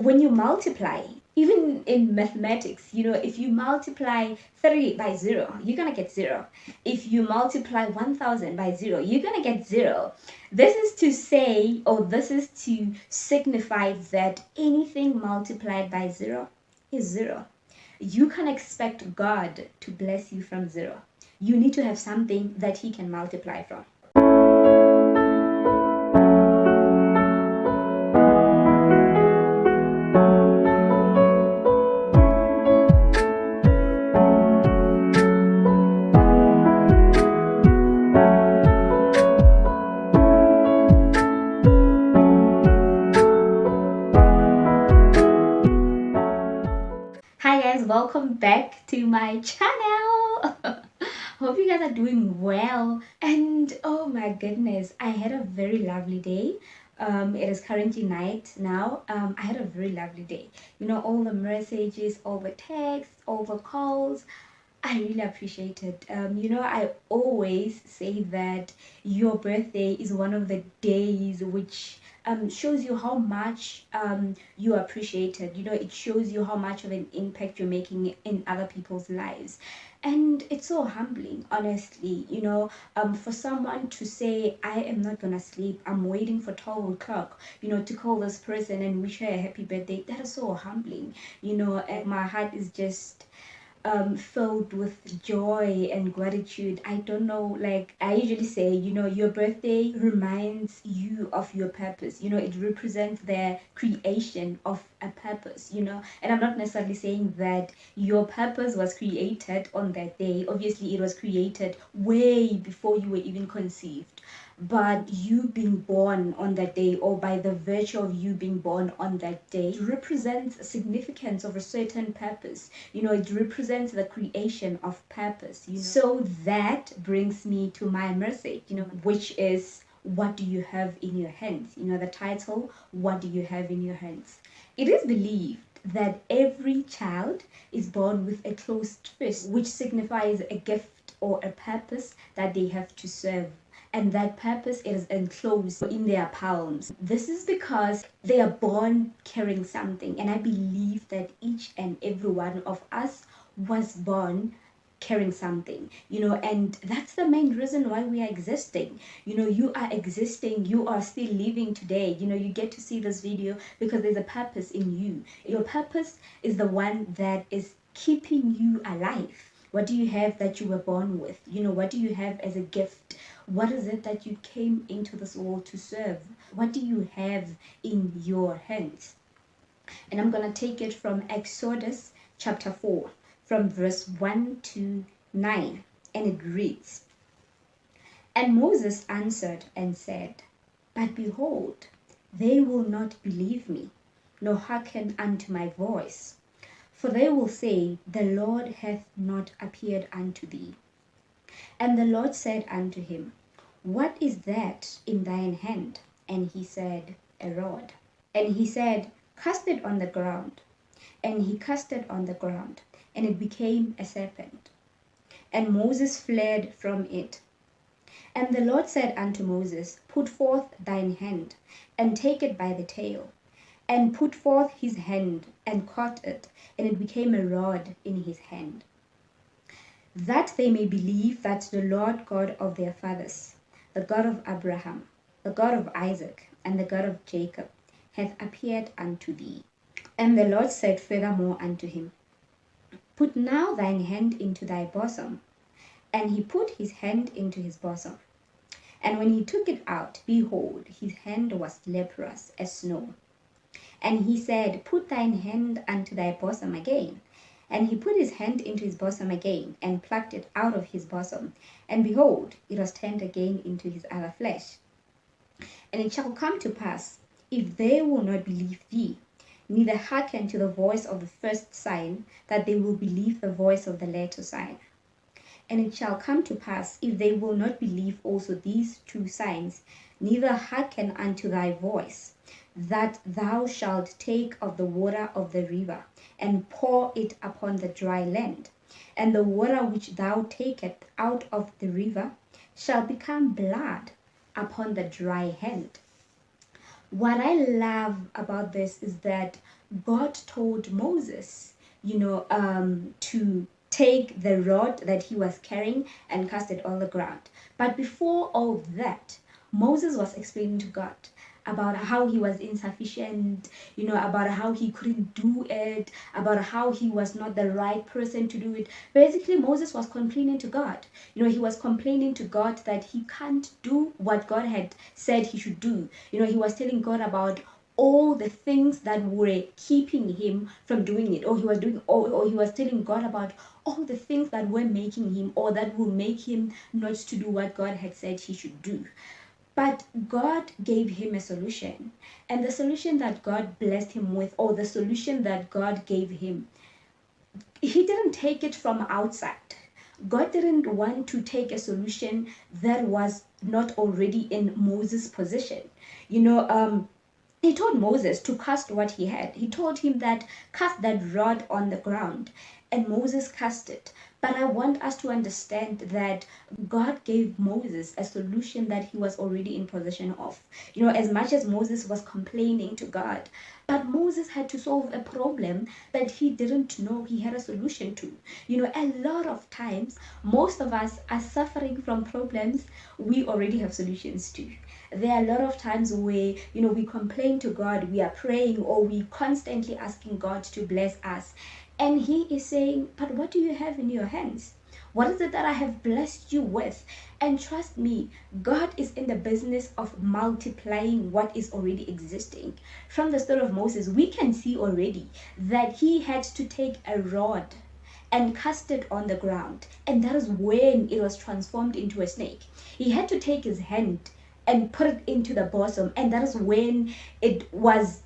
when you multiply, even in mathematics, if you multiply 3 by 0, you're going to get 0. If you multiply 1000 by 0, you're going to get 0. This is to say, or this is to signify that anything multiplied by 0 is 0. You can expect God to bless you from 0. You need to have something that He can multiply from. Hi guys, welcome back to my channel. Hope you guys are doing well. And oh my goodness, I had a very lovely day. It is currently night now. I had a very lovely day. All the messages, all the texts, all the calls, I really appreciate it. I always say that your birthday is one of the days which shows you how much you appreciate it. It shows you how much of an impact you're making in other people's lives. And it's so humbling, honestly, for someone to say, I am not gonna sleep, I'm waiting for 12 o'clock, to call this person and wish her a happy birthday. That is so humbling, and my heart is just filled with joy and gratitude. I don't know, like I usually say, your birthday reminds you of your purpose. It represents the creation of a purpose, and I'm not necessarily saying that your purpose was created on that day. Obviously, it was created way before you were even conceived. But you being born on that day, or by the virtue of you being born on that day, represents a significance of a certain purpose. It represents the creation of purpose. So that brings me to my message, which is, what do you have in your hands? The title, what do you have in your hands? It is believed that every child is born with a closed fist, which signifies a gift or a purpose that they have to serve, and that purpose is enclosed in their palms. This is because they are born carrying something, and I believe that each and every one of us was born carrying something, and that's the main reason why we are existing. You are existing, you are still living today. You get to see this video because there's a purpose in you. Your purpose is the one that is keeping you alive. What do you have that you were born with? What do you have as a gift? What is it that you came into this world to serve? What do you have in your hands? And I'm going to take it from Exodus chapter 4, from verse 1 to 9. And it reads, And Moses answered and said, But behold, they will not believe me, nor hearken unto my voice. For they will say, The Lord hath not appeared unto thee. And the Lord said unto him, What is that in thine hand? And he said, A rod. And he said, Cast it on the ground. And he cast it on the ground, and it became a serpent. And Moses fled from it. And the Lord said unto Moses, Put forth thine hand, and take it by the tail. And put forth his hand, and caught it, and it became a rod in his hand, that they may believe that the Lord God of their fathers, the God of Abraham, the God of Isaac, and the God of Jacob, hath appeared unto thee. And the Lord said furthermore unto him, Put now thine hand into thy bosom. And he put his hand into his bosom. And when he took it out, behold, his hand was leprous as snow. And he said, Put thine hand unto thy bosom again. And he put his hand into his bosom again, and plucked it out of his bosom. And behold, it was turned again into his other flesh. And it shall come to pass, if they will not believe thee, neither hearken to the voice of the first sign, that they will believe the voice of the latter sign. And it shall come to pass, if they will not believe also these two signs, neither hearken unto thy voice, that thou shalt take of the water of the river, and pour it upon the dry land. And the water which thou takest out of the river shall become blood upon the dry hand. What I love about this is that God told Moses, to take the rod that he was carrying and cast it on the ground. But before all that, Moses was explaining to God about how he was insufficient, about how he couldn't do it, about how he was not the right person to do it. Basically, Moses was complaining to God. He was complaining to God that he can't do what God had said he should do. He was telling God about all the things that were keeping him from doing it, or he was telling God about all the things that were making him, or that will make him not to do what God had said he should do. But God gave him a solution. And the solution that God blessed him with, or the solution that God gave him, he didn't take it from outside. God didn't want to take a solution that was not already in Moses' position. He told Moses to cast what he had. He told him that cast that rod on the ground, and Moses cast it. But I want us to understand that God gave Moses a solution that he was already in possession of. As much as Moses was complaining to God, but Moses had to solve a problem that he didn't know he had a solution to. A lot of times, most of us are suffering from problems we already have solutions to. There are a lot of times where, we complain to God, we are praying, or we constantly asking God to bless us. And he is saying, but what do you have in your hands? What is it that I have blessed you with? And trust me, God is in the business of multiplying what is already existing. From the story of Moses, we can see already that he had to take a rod and cast it on the ground. And that is when it was transformed into a snake. He had to take his hand and put it into the bosom, and that is when it was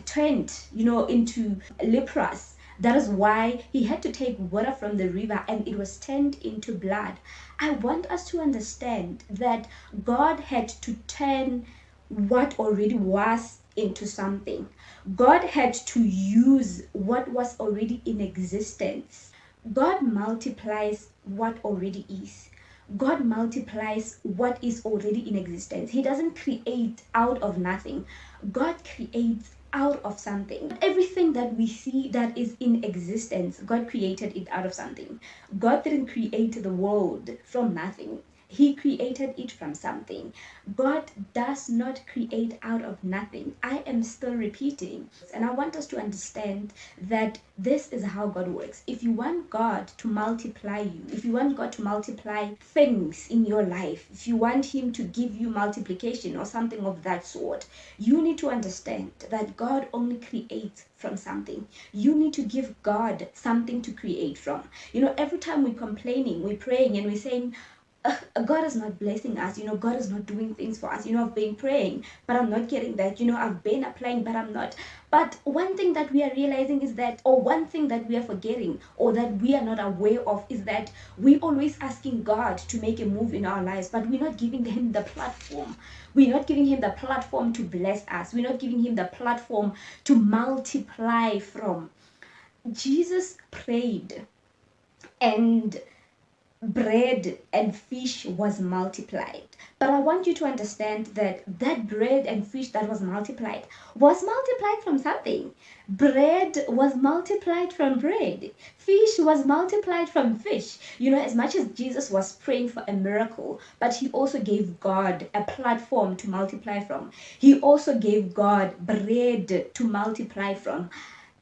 turned, into leprous. That is why he had to take water from the river and it was turned into blood. I want us to understand that God had to turn what already was into something. God had to use what was already in existence. God multiplies what already is. God multiplies what is already in existence. He doesn't create out of nothing. God creates out of something. Everything that we see that is in existence, God created it out of something. God didn't create the world from nothing. He created it from something. God does not create out of nothing. I am still repeating. And I want us to understand that this is how God works. If you want God to multiply you, if you want God to multiply things in your life, if you want Him to give you multiplication or something of that sort, you need to understand that God only creates from something. You need to give God something to create from. Every time we're complaining, we're praying, and we're saying, God is not blessing us, God is not doing things for us. I've been praying, but I'm not getting that. I've been applying, but I'm not. But one thing that we are realizing is that, or one thing that we are forgetting, or that we are not aware of, is that we always asking God to make a move in our lives, but we're not giving Him the platform. We're not giving Him the platform to bless us. We're not giving Him the platform to multiply from. Jesus prayed, and bread and fish was multiplied. But I want you to understand that that bread and fish that was multiplied from something. Bread was multiplied from bread. Fish was multiplied from fish. As much as Jesus was praying for a miracle, but he also gave God a platform to multiply from. He also gave God bread to multiply from.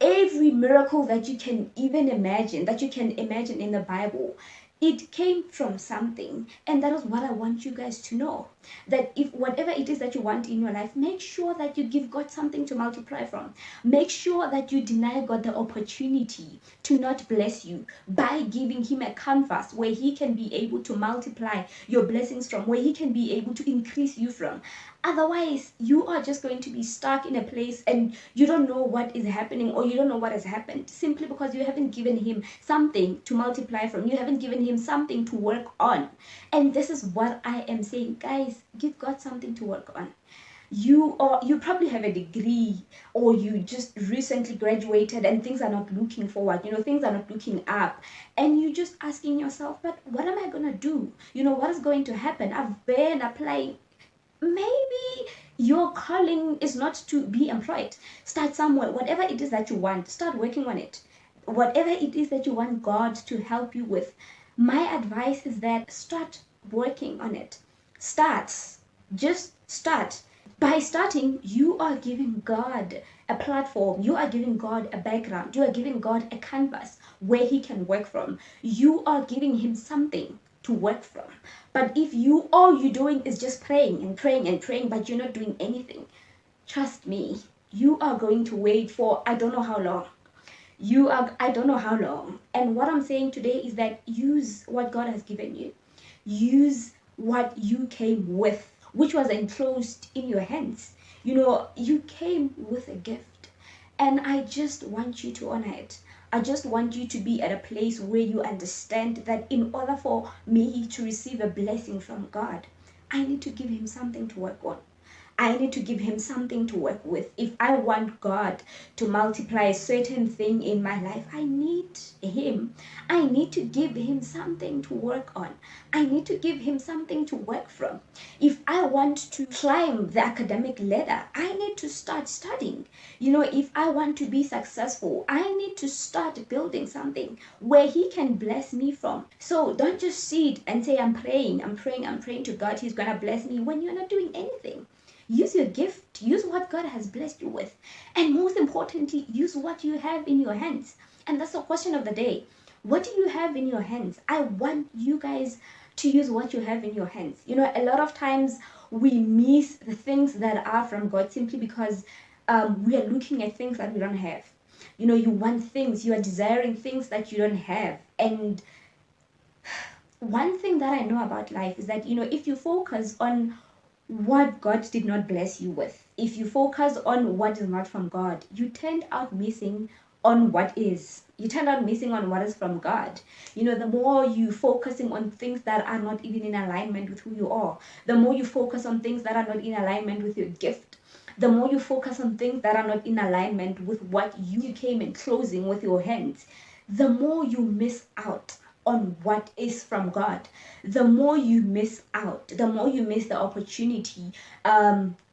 Every miracle that you can even imagine, that you can imagine in the Bible, it came from something. And that is what I want you guys to know, that if whatever it is that you want in your life, make sure that you give God something to multiply from. Make sure that you deny God the opportunity to not bless you by giving Him a canvas where He can be able to multiply your blessings from, where He can be able to increase you from. Otherwise, you are just going to be stuck in a place and you don't know what is happening, or you don't know what has happened, simply because you haven't given Him something to multiply from. You haven't given Him something to work on. And this is what I am saying, guys. Give God something to work on. You probably have a degree, or you just recently graduated and things are not looking forward, things are not looking up, and you just asking yourself, but what am I gonna do? What is going to happen? I've been applying. Maybe Your calling is not to be employed. Start somewhere. Whatever it is that you want, start working on it. Whatever it is that you want God to help you with, my advice is that start working on it. Start. Just start. By starting, you are giving God a platform, you are giving God a background, you are giving God a canvas where He can work from. You are giving Him something to work from. But if you all you're doing is just praying and praying and praying, but you're not doing anything, trust me, you are going to wait for I don't know how long. I don't know how long. And what I'm saying today is that use what God has given you. Use what you came with, which was enclosed in your hands. You came with a gift. And I just want you to honor it. I just want you to be at a place where you understand that in order for me to receive a blessing from God, I need to give Him something to work on. I need to give Him something to work with. If I want God to multiply a certain thing in my life, I need Him. I need to give Him something to work on. I need to give Him something to work from. If I want to climb the academic ladder, I need to start studying. If I want to be successful, I need to start building something where He can bless me from. So don't just sit and say, I'm praying to God, He's going to bless me, when you're not doing anything. Use your gift. Use what God has blessed you with. And most importantly, use what you have in your hands. And that's the question of the day. What do you have in your hands? I want you guys to use what you have in your hands. A lot of times we miss the things that are from God simply because we are looking at things that we don't have. You want things, you are desiring things that you don't have. And one thing that I know about life is that, if you focus on what God did not bless you with, if you focus on what is not from God, you turned out missing on what is. You turned out missing on what is from God. The more you focusing on things that are not even in alignment with who you are, the more you focus on things that are not in alignment with your gift, the more you focus on things that are not in alignment with what you came in closing with your hands, the more you miss out on what is from God, the more you miss out, the more you miss the opportunity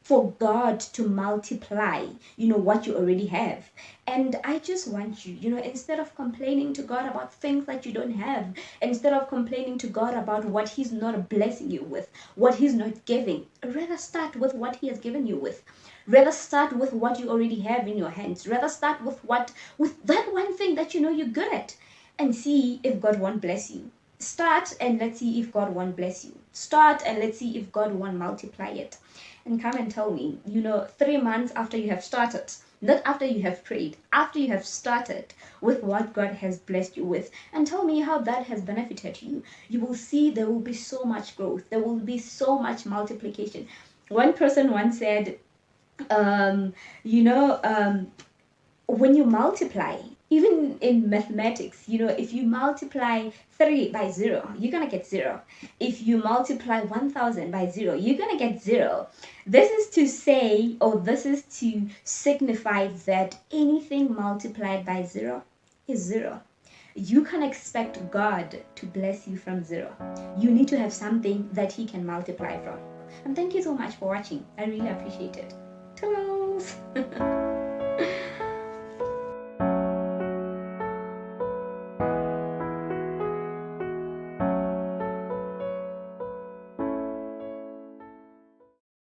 for God to multiply, what you already have. And I just want you, instead of complaining to God about things that you don't have, instead of complaining to God about what He's not blessing you with, what He's not giving, rather start with what He has given you with. Rather start with what you already have in your hands. Rather start with that one thing that you're good at, and see if God won't bless you. Start and let's see if God won't bless you. Start and let's see if God won't multiply it. And come and tell me, 3 months after you have started, not after you have prayed, after you have started with what God has blessed you with, and tell me how that has benefited you. You will see there will be so much growth. There will be so much multiplication. One person once said, um, you know, um, when you multiply, even in mathematics, if you multiply 3 by 0, you're going to get 0. If you multiply 1000 by 0, you're going to get 0. This is to say, or this is to signify that anything multiplied by 0 is 0. You can expect God to bless you from 0. You need to have something that He can multiply from. And thank you so much for watching. I really appreciate it. Toodles!